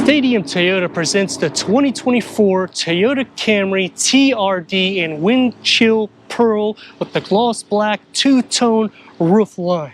Stadium Toyota presents the 2024 Toyota Camry TRD in wind chill pearl with the gloss black two-tone roof line.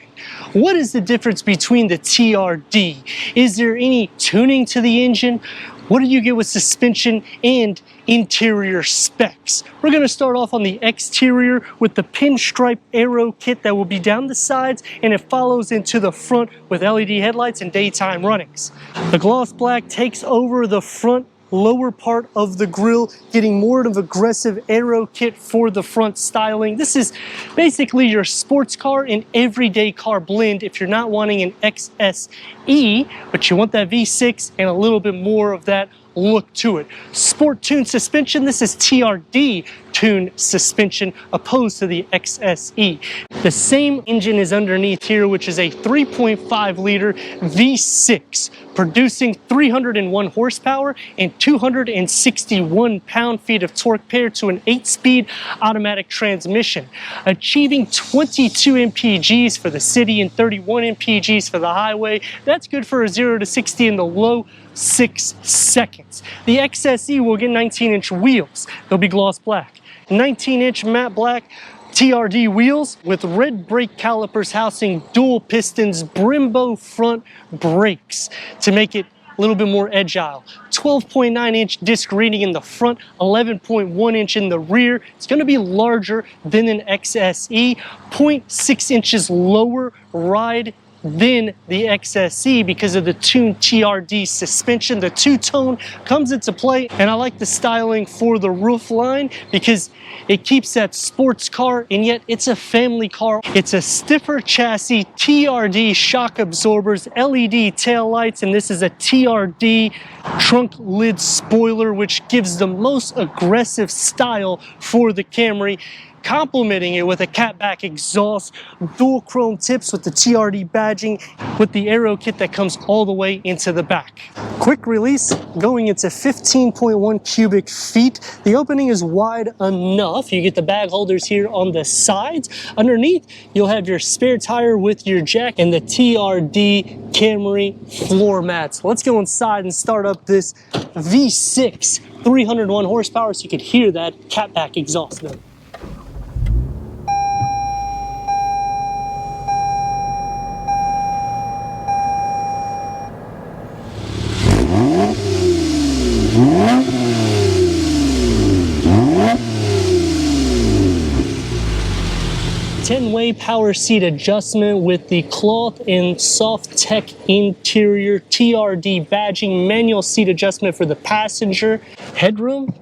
What is the difference between the TRD? Is there any tuning to the engine? What do you get with suspension and interior specs? We're going to start off on the exterior with the pinstripe aero kit that will be down the sides, and it follows into the front with LED headlights and daytime runnings. The gloss black takes over the front lower part of the grille, getting more of an aggressive aero kit for the front styling. This is basically your sports car and everyday car blend if you're not wanting an XSE, but you want that V6 and a little bit more of that look to it. Sport tuned suspension, this is TRD tuned suspension opposed to the XSE. The same engine is underneath here, which is a 3.5 liter V6 producing 301 horsepower and 261 pound-feet of torque paired to an 8-speed automatic transmission, achieving 22 mpgs for the city and 31 mpgs for the highway. That's good for a 0 to 60 in the low 6 seconds. The XSE will get 19-inch wheels. They'll be gloss black. 19-inch matte black TRD wheels with red brake calipers housing dual pistons Brembo front brakes to make it a little bit more agile. 12.9-inch disc rating in the front, 11.1-inch in the rear. It's going to be larger than an XSE, 0.6 inches lower ride than the XSE because of the tuned TRD suspension. The two-tone comes into play, and I like the styling for the roof line because it keeps that sports car, and yet it's a family car. It's a stiffer chassis, TRD shock absorbers, LED tail lights, and this is a TRD trunk lid spoiler, which gives the most aggressive style for the Camry, complementing it with a catback exhaust, dual chrome tips with the TRD badging, with the aero kit that comes all the way into the back. Quick release going into 15.1 cubic feet. The opening is wide enough. You get the bag holders here on the sides. Underneath, you'll have your spare tire with your jack and the TRD Camry floor mats. Let's go inside and start up this V6, 301 horsepower, so you could hear that catback exhaust note. Ten-way power seat adjustment with the cloth and soft tech interior, TRD badging, manual seat adjustment for the passenger, headroom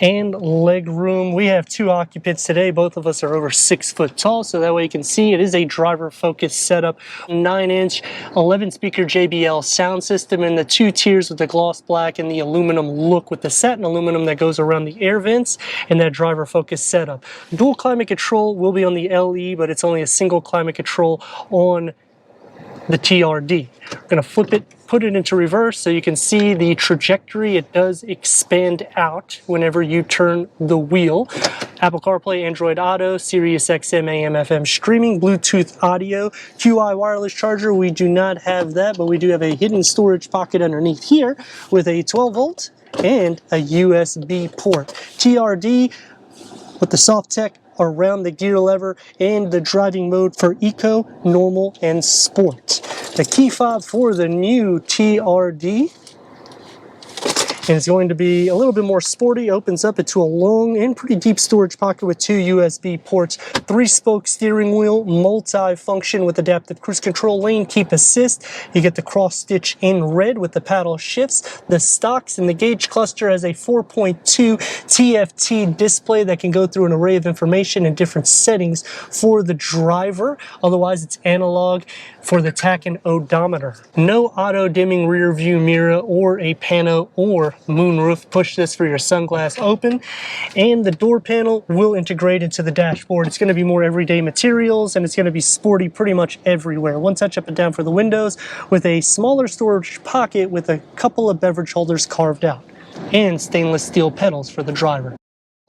and leg room. We have two occupants today. Both of us are over 6 foot tall, so that way you can see it is a driver focused setup. 9-inch 11-speaker JBL sound system, and the two tiers with the gloss black and the aluminum look with the satin aluminum that goes around the air vents and that driver focused setup. Dual climate control will be on the LE, but it's only a single climate control on the TRD. We're going to flip it, put it into reverse so you can see the trajectory. It does expand out whenever you turn the wheel. Apple CarPlay, Android Auto, Sirius XM, AM, FM streaming, Bluetooth audio, QI wireless charger. We do not have that, but we do have a hidden storage pocket underneath here with a 12 volt and a USB port. TRD with the soft tech around the gear lever and the driving mode for eco, normal, and sport. The key fob for the new TRD is going to be a little bit more sporty. Opens up into a long and pretty deep storage pocket with two USB ports, 3-spoke steering wheel, multi-function with adaptive cruise control, lane keep assist. You get the cross stitch in red with the paddle shifts. The stocks and the gauge cluster has a 4.2 TFT display that can go through an array of information and different settings for the driver. Otherwise, it's analog for the tach and odometer. No auto dimming rear view mirror or a pano or moonroof. Push this for your sunglass open, and the door panel will integrate into the dashboard. It's going to be more everyday materials, and it's going to be sporty pretty much everywhere. One touch up and down for the windows with a smaller storage pocket with a couple of beverage holders carved out, and stainless steel pedals for the driver.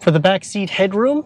For the back seat headroom,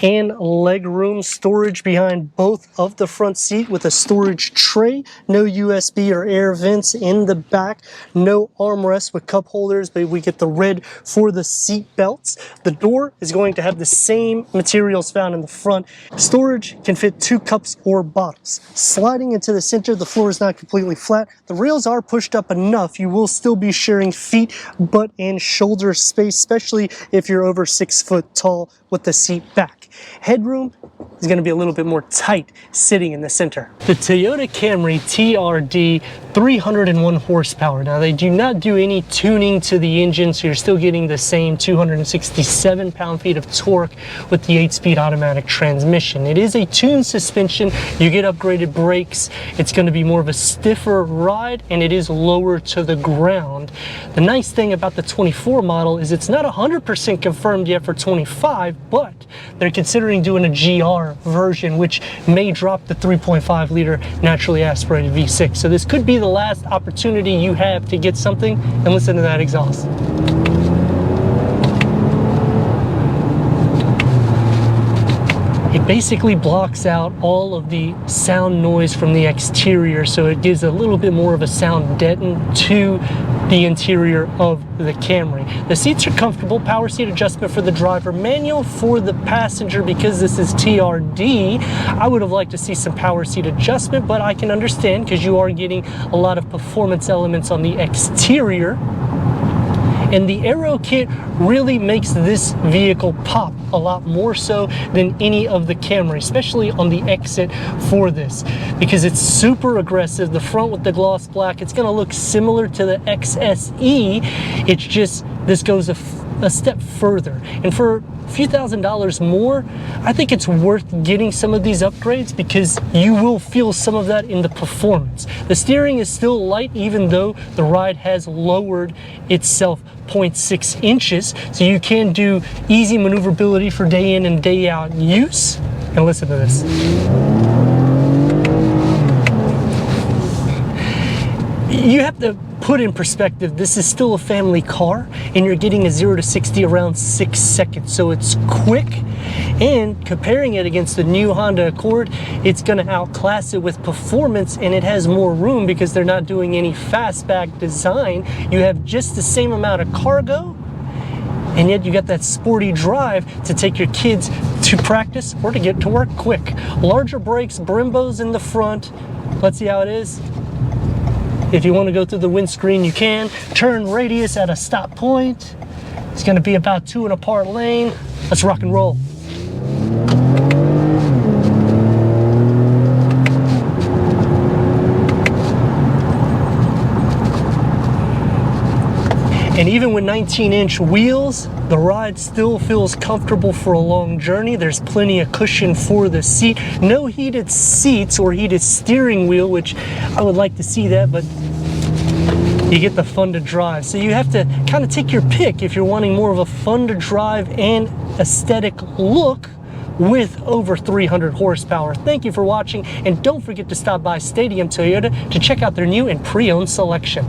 and leg room storage behind both of the front seat with a storage tray. No USB or air vents in the back. No armrest with cup holders, but we get the red for the seat belts. The door is going to have the same materials found in the front. Storage can fit 2 cups or bottles. Sliding into the center, the floor is not completely flat. The rails are pushed up enough. You will still be sharing feet, butt, and shoulder space, especially if you're over 6 foot tall with the seat back. Headroom is going to be a little bit more tight sitting in the center. The Toyota Camry TRD, 301 horsepower. Now they do not do any tuning to the engine, so you're still getting the same 267 pound-feet of torque with the 8-speed automatic transmission. It is a tuned suspension. You get upgraded brakes. It's going to be more of a stiffer ride, and it is lower to the ground. The nice thing about the 24 model is it's not 100% confirmed yet for 25, but they're considering doing a GR version, which may drop the 3.5 liter naturally aspirated V6. So this could be the last opportunity you have to get something, and listen to that exhaust. It basically blocks out all of the sound noise from the exterior, so it gives a little bit more of a sound deaden to the interior of the Camry. The seats are comfortable, power seat adjustment for the driver, manual for the passenger. Because this is TRD, I would have liked to see some power seat adjustment, but I can understand because you are getting a lot of performance elements on the exterior. And the Aero kit really makes this vehicle pop a lot more so than any of the Camry, especially on the exit for this, because it's super aggressive. The front with the gloss black, it's going to look similar to the XSE. It's just this goes a step further, and for a few $1,000s more, I think it's worth getting some of these upgrades because you will feel some of that in the performance. The steering is still light, even though the ride has lowered itself 0.6 inches, so you can do easy maneuverability for day in and day out use. And listen to this. You have to put in perspective, this is still a family car, and you're getting a 0 to 60 around 6 seconds, so it's quick. And comparing it against the new Honda Accord, it's going to outclass it with performance, and it has more room because they're not doing any fastback design. You have just the same amount of cargo, and yet you got that sporty drive to take your kids to practice or to get to work quick. Larger brakes, Brimbos in the front. Let's see how it is. If you want to go through the windscreen, you can. Turn radius at a stop point. It's going to be about 2 and a part lane. Let's rock and roll. And even with 19-inch wheels, the ride still feels comfortable for a long journey. There's plenty of cushion for the seat. No heated seats or heated steering wheel, which I would like to see that, but you get the fun to drive. So you have to kind of take your pick if you're wanting more of a fun to drive and aesthetic look with over 300 horsepower. Thank you for watching, and don't forget to stop by Stadium Toyota to check out their new and pre-owned selection.